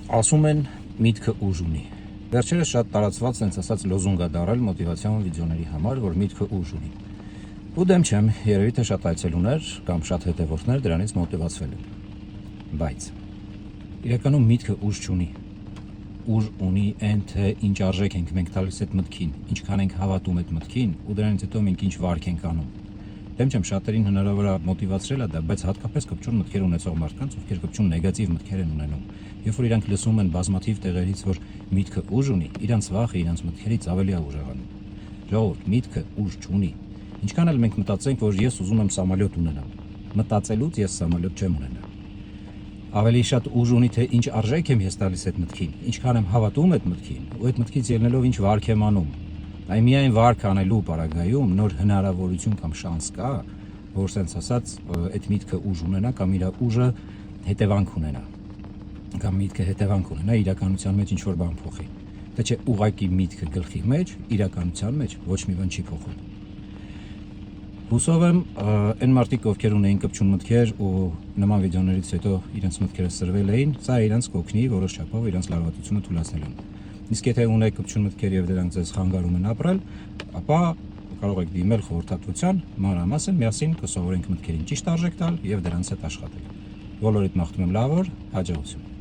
Ասում են միտքը ուժ ունի։ Վերջերս շատ տարածված sense ասած լոզունգ է դարել մոտիվացիոն վիդեոների համար, որ միտքը ուժ ունի։ Ու դեմ չեմ, երևի թե շատ այցելուներ կամ շատ հետևորդներ դրանից մոտիվացվել են։ Բայց իրականում միտքը ուժ չունի։ Ուժ ունի այն թե ինչ արժեք ենք մենք տալիս այդ մտքին, ինչքան ենք հավատում այդ մտքին ու դրանից հետո մենք ինչ վարք ենք անում։ Դեմ չեմ, շատերին հնարավոր է մոտիվացրել է դա, բայց հատկապես կպչուն մտքեր ունեցող մարդկանց, ովքեր կպչուն նեգատիվ մտքեր են ունենում։ Երբ որ իրանք լսում են բազմաթիվ տեղերից, որ միտքը ուժ ունի, իրանց վախը իրանց մտքերից ավելի է ուժեղանում։ Ժողովուրդ, միտքը ուժ չունի։ Ինչքան էլ մենք մտածենք, որ ես ուզում եմ սամոլյոտ ունենամ, մտածելուց ես սամոլյոտ չեմ ունենա։ Ավելի շատ ուժ ունի թե ինչ արժեք եմ ես տալիս այդ մտքին, ինչքան եմ հավատում այդ մտքին, ու այդ մտքից ելնելով ինչ վարք եմ անում։ Այ միայն վարք անելու պարագայում նոր հնարավորություն կամ շանս կա, որ sense ասած այդ միտքը ուժ ունենա կամ իր ուժը հետևանք ունենա։ Կամ միտքը հետևանք ունենա իրականության մեջ ինչ-որ բան փոխի։ Դա չէ ուղակի միտքը գլխի մեջ, իրականության մեջ ոչ մի բան չի փոխում։ Հուսով եմ այն մարդիկ, ովքեր ունեին կպչուն մտքեր ու նման վիդեոներից հետո իրենց մտքերը սրվել էին, սա իրենց կօգնի որոշ չափով իրենց լարվածությունը թույլատնելուն։ Իսկ եթե ունեք կպչուն մտքեր եւ դրանք ձեզ խանգարում են ապրել, ապա կարող եք դիմել խորհրդատվության, մանրամասն միասին կսովորենք մտքերին ճիշտ արժեք տալ եւ դրանց հետ աշխատել։ Բոլորիդ մաղթում եմ լավ օր, հաջողություն։